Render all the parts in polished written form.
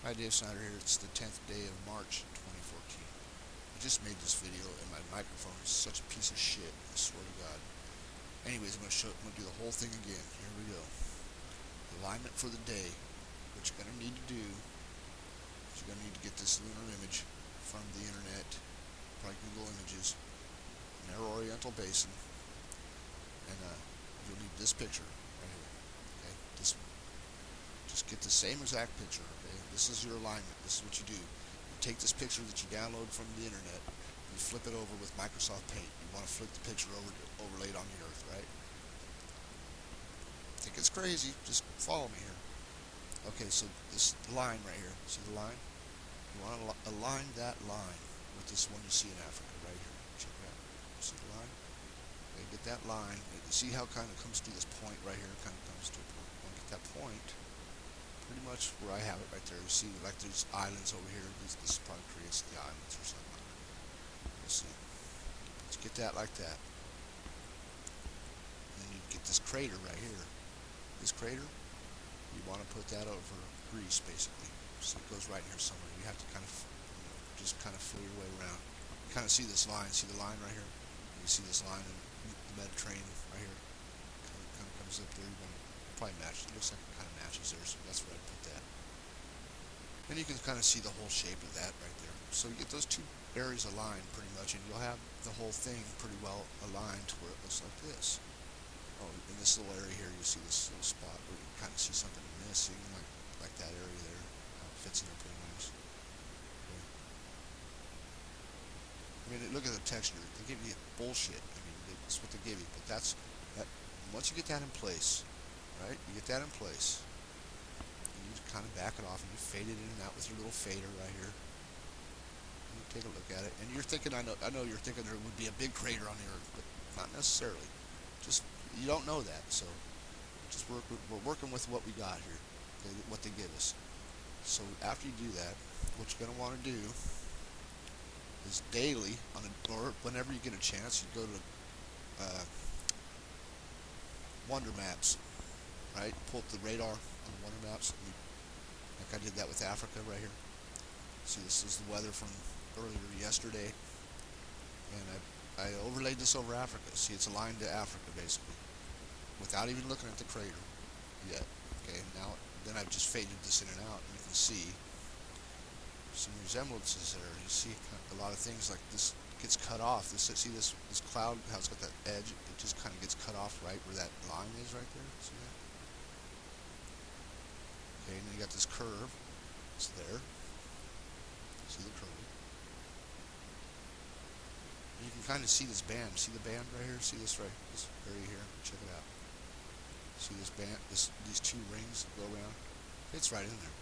Hi, Dave Snyder here. It's the 10th day of March 2014. I just made this video and my microphone is such a piece of shit. I swear to God. Anyways, I'm gonna do the whole thing again. Here we go. Alignment for the day. What you're gonna need to do is you're gonna need to get this lunar image from the internet, probably Google Images, Narrow Oriental Basin, and you'll need this picture right here. Okay, this one. Just get the same exact picture. Okay, this is your alignment. This is what you do. You take this picture that you download from the internet, you flip it over with Microsoft Paint. You want to flip the picture overlaid on the Earth, right? Think it's crazy? Just follow me here. Okay, so this line right here. See the line? You want to align that line with this one you see in Africa right here. Check it out. See the line? Okay, get that line. You see how it kind of comes to this point right here? It kind of comes to a point. You want to get that point pretty much where I have it right there. You see, like there's islands over here. This probably creates the islands or something like that. You'll see. Let's get that like that. And then you get this crater right here. This crater, you want to put that over Greece, basically. So it goes right in here somewhere. You have to kind of, just kind of feel your way around. You kind of see this line. See the line right here? You see this line in the Mediterranean right here? Kind of comes up there. You're going to probably match. It looks like it kind of matches there, so that's where I put that. And you can kind of see the whole shape of that right there. So you get those two areas aligned pretty much, and you'll have the whole thing pretty well aligned to where it looks like this. Oh, in this little area here, you see this little spot where you kind of see something missing, like that area there. It fits in there pretty nice. Okay. I mean, look at the texture. They give you bullshit. I mean, that's what they give you. But that's that. Once you get that in place, right? You get that in place. You just kind of back it off, and you fade it in and out with your little fader right here. You take a look at it, and you're thinking, I know you're thinking there would be a big crater on the Earth, but not necessarily. Just you don't know that, so we're working with what we got here, what they give us. So after you do that, what you're gonna want to do is daily, or whenever you get a chance, you go to Wonder Maps, right? Pull up the radar on the Wonder Maps, like I did that with Africa right here. See, this is the weather from earlier yesterday, and I overlaid this over Africa. See, it's aligned to Africa basically, without even looking at the crater yet. Okay, now then I've just faded this in and out, and you can see some resemblances there. You see a lot of things like this gets cut off. See this cloud, how it's got that edge. It just kind of gets cut off right where that line is right there. See that? Okay, and then you got this curve. It's there. See the curve. You can kind of see this band. See the band right here? See this this area here? Check it out. See this band? These two rings that go around? It's right in there.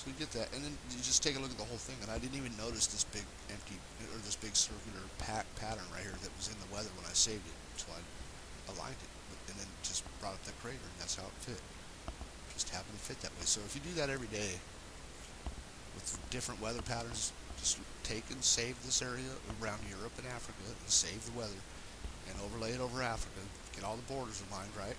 So you get that, and then you just take a look at the whole thing. And I didn't even notice this big empty, or this big circular pattern right here that was in the weather when I saved it until I aligned it, and then just brought up that crater, and that's how it fit. Just happened to fit that way. So if you do that every day with different weather patterns, just take and save this area around Europe and Africa, and save the weather, and overlay it over Africa. Get all the borders aligned right.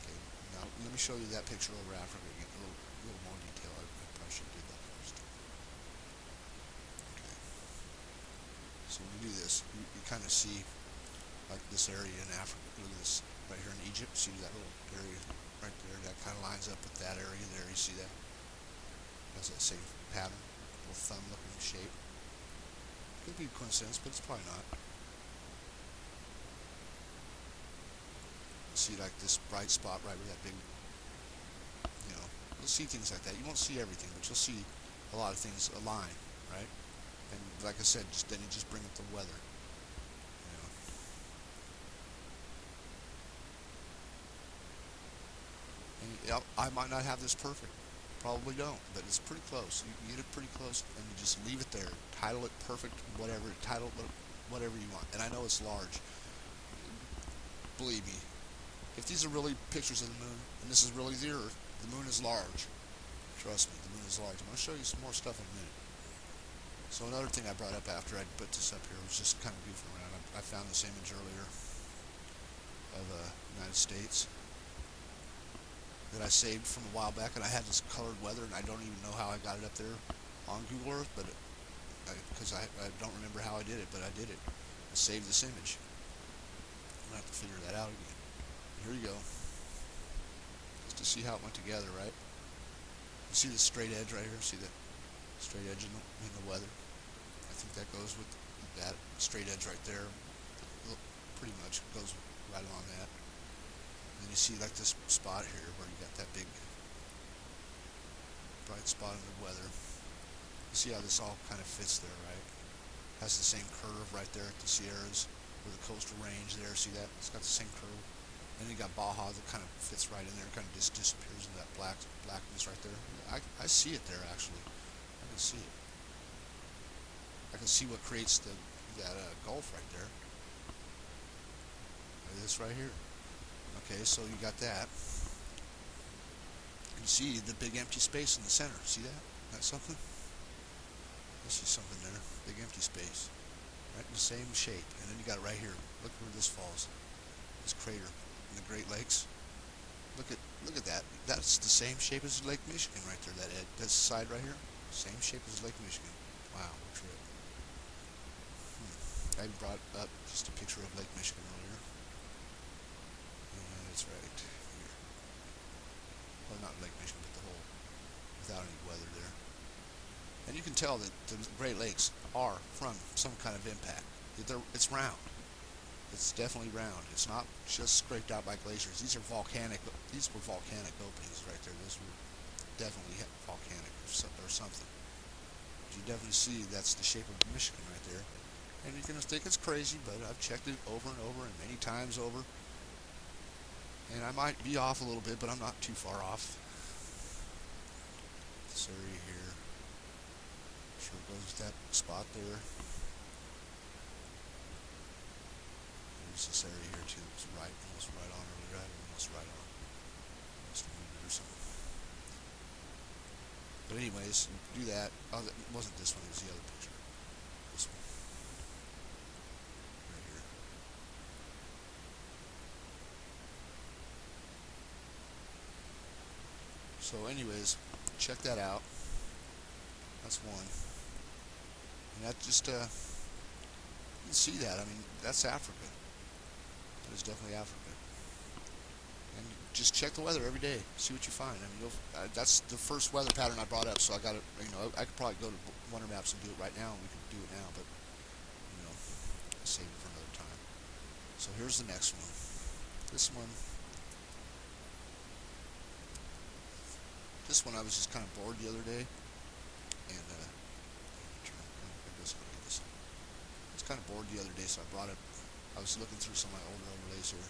Okay, now let me show you that picture over Africa again, a little more detail. I probably should do that first. Okay, so when you do this, you kind of see like this area in Africa. Look at this right here in Egypt. See that little area right there? That kind of lines up with that area there. You see that? Has that same pattern, little thumb-looking shape. Could be a coincidence, but it's probably not. See like this bright spot right where that big, you'll see things like that. You won't see everything, but you'll see a lot of things align, right? And like I said, then you just bring up the weather. And I might not have this perfect. Probably don't, but it's pretty close. You get it pretty close, and you just leave it there. Title it perfect, whatever. Title it whatever you want. And I know it's large. Believe me, if these are really pictures of the moon, and this is really the Earth, the moon is large. Trust me, the moon is large. I'm going to show you some more stuff in a minute. So another thing I brought up after I put this up here was just kind of goofing around. I found this image earlier of the United States. that I saved from a while back, and I had this colored weather, and I don't even know how I got it up there on Google Earth, but because I don't remember how I did it, but I did it. I saved this image. I'm gonna have to figure that out again. Here you go, just to see how it went together, right? You see the straight edge right here? See the straight edge in the weather? I think that goes with that straight edge right there. Pretty much goes right along that. And then you see like this spot here where you got that big bright spot in the weather. You see how this all kind of fits there, right? Has the same curve right there at the Sierras, or the coastal range there. See that? It's got the same curve. And then you got Baja that kind of fits right in there, kind of just disappears in that blackness right there. I see it there actually. I can see it. I can see what creates that gulf right there. This right here. Okay, so you got that. You see the big empty space in the center. See that? That's something? I see something there. Big empty space. Right in the same shape. And then you got it right here. Look where this falls. This crater in the Great Lakes. Look at that. That's the same shape as Lake Michigan right there. That side right here. Same shape as Lake Michigan. Wow, what a trip. I brought up just a picture of Lake Michigan earlier. That's right here. Well, not Lake Michigan, but the whole, without any weather there. And you can tell that the Great Lakes are from some kind of impact. It's round. It's definitely round. It's not just scraped out by glaciers. These were volcanic openings right there. Those were definitely volcanic or something. But you definitely see that's the shape of Michigan right there. And you're going to think it's crazy, but I've checked it over and over and many times over. And I might be off a little bit, but I'm not too far off. This area here. Sure goes with that spot there. There's this area here too. It's almost right on earlier. Almost right on. Almost a minute or something. But anyways, do that. Oh, it wasn't this one. It was the other picture. This one. Right here. So anyways, check that out. That's one. And that just, you can see that. I mean, that's Africa. That is definitely Africa. And just check the weather every day. See what you find. I mean, that's the first weather pattern I brought up, so I got it, I could probably go to Wonder Maps and do it right now, and we could do it now, but, save it for another time. So here's the next one. This one I was just kind of bored the other day, and I was kind of bored the other day, so I brought it. I was looking through some of my older overlays here,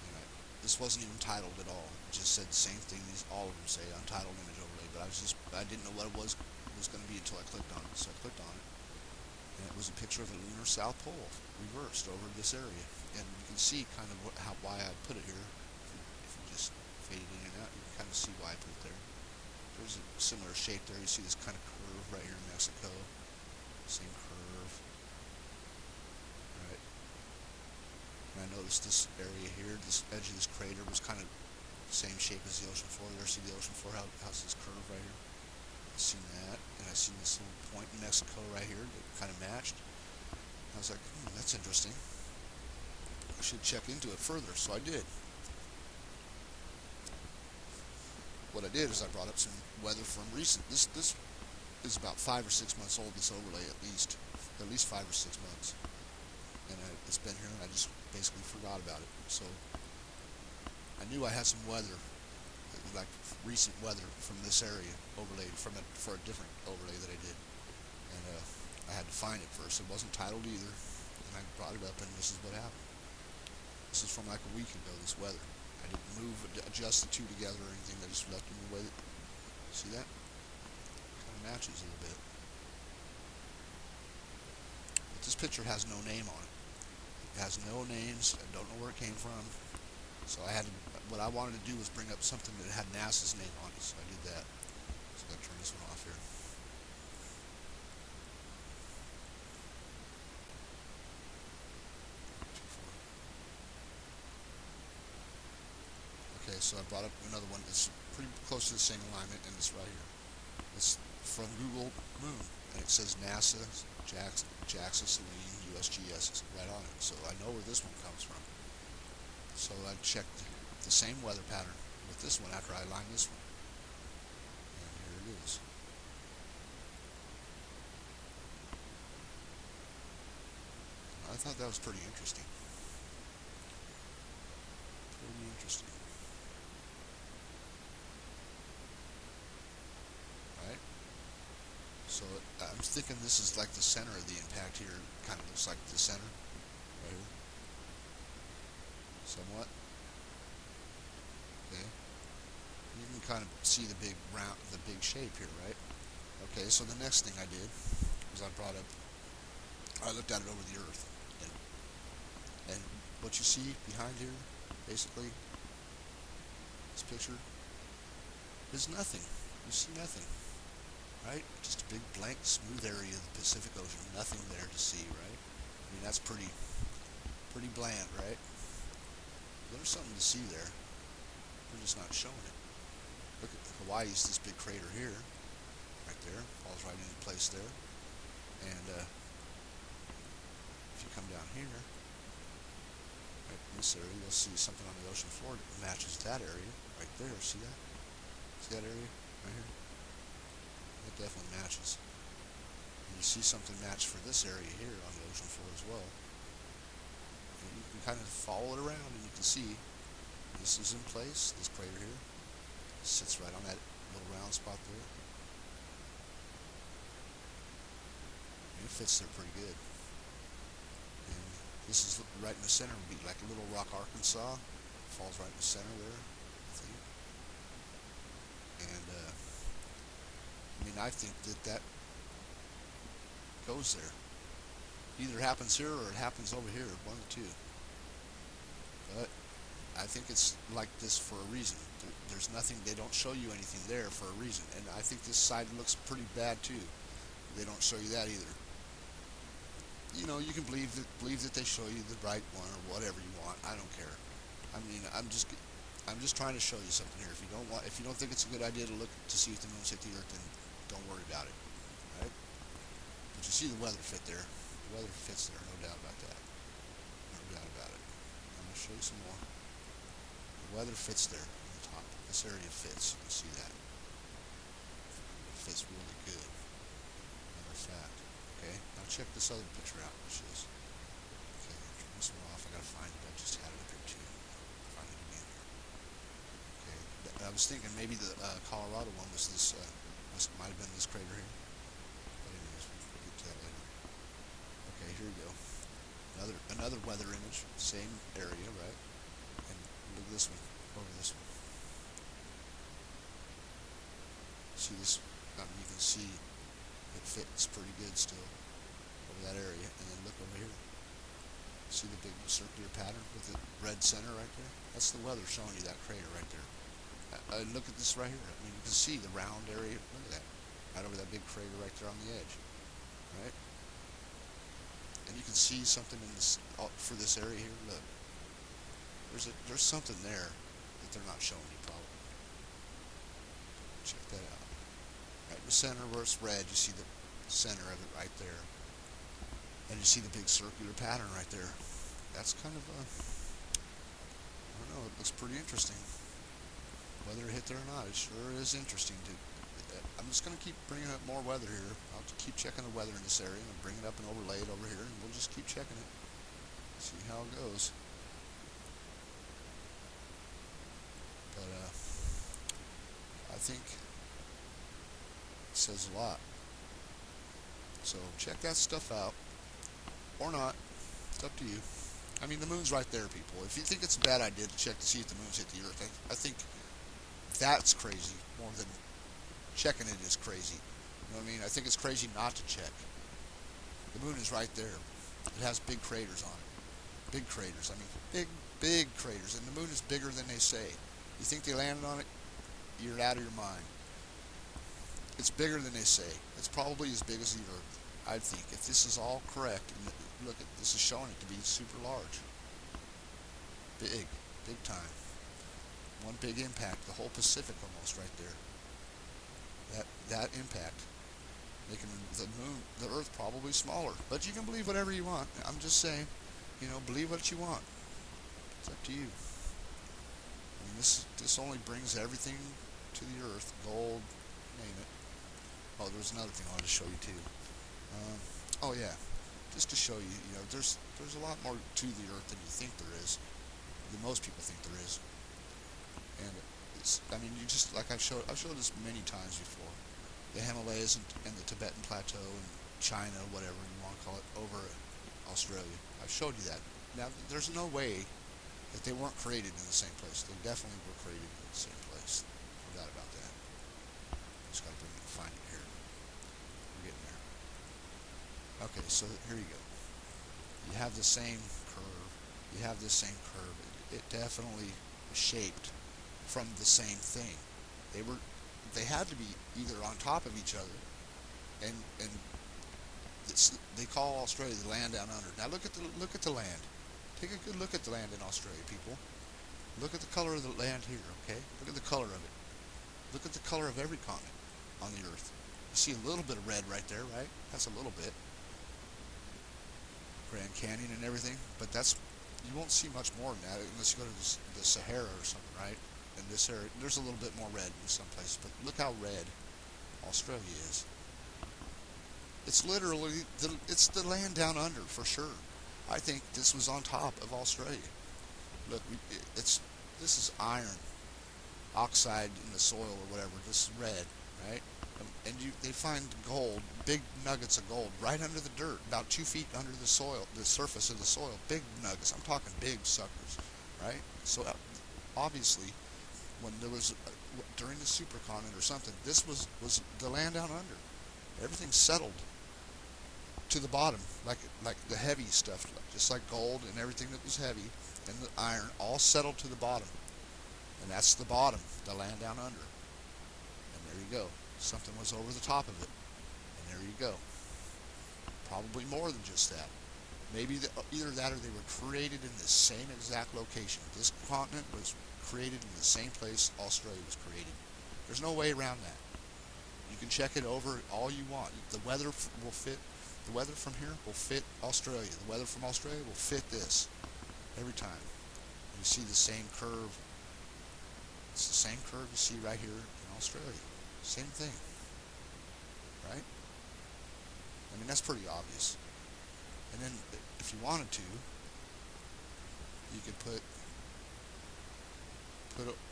and this wasn't even titled at all. It just said the same thing. All of them say untitled image overlay, but I didn't know what it was going to be until I clicked on it. So I clicked on it, and it was a picture of the lunar South Pole reversed over this area, and you can see kind of why I put it here. If you just fade it in and out, you can kind of see why I put it there. There's a similar shape there. You see this kind of curve right here in Mexico. Same curve. Right. And I noticed this area here, this edge of this crater was kind of the same shape as the ocean floor. There, see the ocean floor? How's this curve right here? I've seen that. And I've seen this little point in Mexico right here that kind of matched. I was like, that's interesting. I should check into it further. So I did. What I did is I brought up some weather from recent. This is about 5 or 6 months old. This overlay, at least 5 or 6 months, and it's been here, and I just basically forgot about it. So I knew I had some weather, like recent weather from this area overlaid for a different overlay that I did, and I had to find it first. It wasn't titled either, and I brought it up, and this is what happened. This is from like a week ago. This weather. I didn't adjust the two together or anything. I just left them the way that. See that? Kind of matches a little bit. But this picture has no name on it. It has no names. I don't know where it came from. So what I wanted to do was bring up something that had NASA's name on it. So I did that. So I got to turn this one off here. Okay, Okay, so I brought up another one that's pretty close to the same alignment, and it's right here. It's from Google Moon, and it says NASA JAXA Selene USGS right on it, so I know where this one comes from. So I checked the same weather pattern with this one after I aligned this one, and here it is. I thought that was pretty interesting. Pretty interesting. Right? So I'm thinking this is like the center of the impact here. Kind of looks like the center right here. Somewhat. Okay. You can kind of see the big round, the big shape here, right? Okay. So the next thing I did was I looked at it over the Earth, and what you see behind here, basically, this picture, is nothing. You see nothing. Right? Just a big blank smooth area of the Pacific Ocean. Nothing there to see, right? I mean, that's pretty bland, right? There's something to see there. We're just not showing it. Look at Hawaii's this big crater here, right there, falls right into place there. And if you come down here, right in this area, you'll see something on the ocean floor that matches that area right there. See that? See that area right here? It definitely matches. And you see something match for this area here on the ocean floor as well. And you can kind of follow it around, and you can see this is in place. This crater here sits right on that little round spot there. And it fits there pretty good. And this is right in the center. Would be like a Little Rock, Arkansas. Falls right in the center there, I think. And I think that goes there. Either happens here or it happens over here, one of the two. But I think it's like this for a reason. There's nothing, they don't show you anything there for a reason. And I think this side looks pretty bad too. They don't show you that either. You know, you can believe that they show you the right one or whatever you want. I don't care. I mean, I'm just trying to show you something here. If you don't think it's a good idea to look to see if the moon's hit the Earth, then don't worry about it. Right? But you see the weather fit there. The weather fits there, no doubt about that. No doubt about it. I'm going to show you some more. The weather fits there on the top. This area fits. You can see that. It fits really good. Matter of fact. Okay, now check this other picture out, which is, okay, turn this one off. I gotta find it. I just had it up here too. Find it again here. Okay, I was thinking maybe the Colorado one was this. Might have been this crater here. But anyways, we'll get to that later. Okay, here we go. Another weather image, same area, right? And look at this one. Over this one. See this? You can see it fits pretty good still over that area. And then look over here. See the big circular pattern with the red center right there? That's the weather showing you that crater right there. Look at this right here. I mean, you can see the round area. Look at that. Right over that big crater right there on the edge. Right? And you can see something in this for this area here. Look. There's something there that they're not showing you probably. Check that out. Right in the center where it's red, you see the center of it right there. And you see the big circular pattern right there. That's kind of I don't know, it looks pretty interesting. Whether it hit there or not, it sure is interesting. I'm just going to keep bringing up more weather here. I'll keep checking the weather in this area, and I'll bring it up and overlay it over here, and we'll just keep checking it. See how it goes. But I think it says a lot. So check that stuff out. Or not. It's up to you. I mean, the moon's right there, people. If you think it's a bad idea to check to see if the moon's hit the Earth, I think that's crazy more than checking it is crazy. You know what I mean? I think it's crazy not to check. The moon is right there. It has big craters on it. Big craters. I mean, big craters. And the moon is bigger than they say. You think they landed on it? You're out of your mind. It's bigger than they say. It's probably as big as the Earth, I think. If this is all correct, and look, this is showing it to be super large. Big time. One big impact, the whole Pacific almost right there. That impact, making the moon, the Earth probably smaller. But you can believe whatever you want. I'm just saying, believe what you want. It's up to you. I mean, this only brings everything to the Earth, gold, name it. Oh, there was another thing I wanted to show you too. Oh yeah, just to show you, there's a lot more to the Earth than you think there is, than most people think there is. And I mean, I've showed this many times before. The Himalayas and the Tibetan Plateau and China, whatever you want to call it, over Australia. I've showed you that. Now, there's no way that they weren't created in the same place. They definitely were created in the same place. No doubt about that. Just got to find it here. We're getting there. Okay, so here you go. You have the same curve. You have the same curve. It definitely was shaped from the same thing. They had to be either on top of each other, and they call Australia the land down under. Now look at the land. Take a good look at the land in Australia, people. Look at the color of the land here, okay? Look at the color of it. Look at the color of every continent on the Earth. You see a little bit of red right there, right? That's a little bit. Grand Canyon and everything, but you won't see much more than that unless you go to the Sahara or something, right? In this area, there's a little bit more red in some places, but look how red Australia is. It's literally it's the land down under for sure. I think this was on top of Australia. Look, this is iron oxide in the soil or whatever. This is red, right? And they find gold, big nuggets of gold, right under the dirt, about 2 feet under the soil, the surface of the soil. Big nuggets. I'm talking big suckers, right? So obviously, when there was during the supercontinent or something, this was the land down under. Everything settled to the bottom, like the heavy stuff, just like gold and everything that was heavy, and the iron, all settled to the bottom. And that's the bottom, the land down under. And there you go. Something was over the top of it. And there you go. Probably more than just that. Maybe either that or they were created in the same exact location. This continent was created in the same place Australia was created. There's no way around that. You can check it over all you want. The weather will fit. The weather from here will fit Australia. The weather from Australia will fit this every time. You see the same curve. It's the same curve you see right here in Australia. Same thing. Right? I mean, that's pretty obvious. And then, if you wanted to, you could put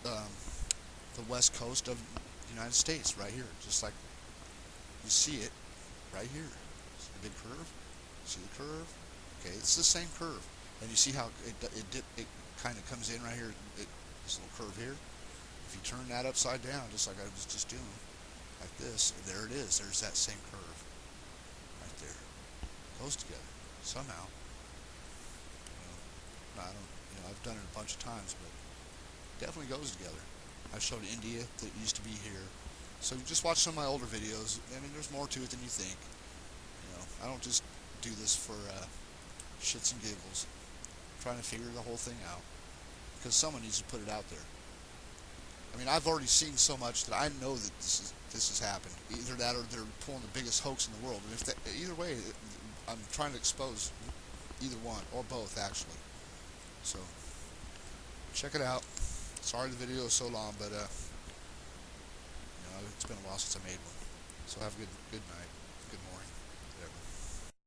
the west coast of the United States right here, just like you see it right here. See the big curve? See the curve? Okay, it's the same curve. And you see how it kind of comes in right here, this little curve here. If you turn that upside down, just like I was just doing, like this, there it is. There's that same curve right there. It goes together somehow. I don't. I've done it a bunch of times, but it definitely goes together. I showed India that used to be here. So just watch some of my older videos. I mean, there's more to it than you think. I don't just do this for shits and giggles. I'm trying to figure the whole thing out because someone needs to put it out there. I mean, I've already seen so much that I know that this has happened. Either that or they're pulling the biggest hoax in the world. And either way, I'm trying to expose either one or both, actually. So check it out. Sorry the video is so long, but it's been a while since I made one. So have a good night.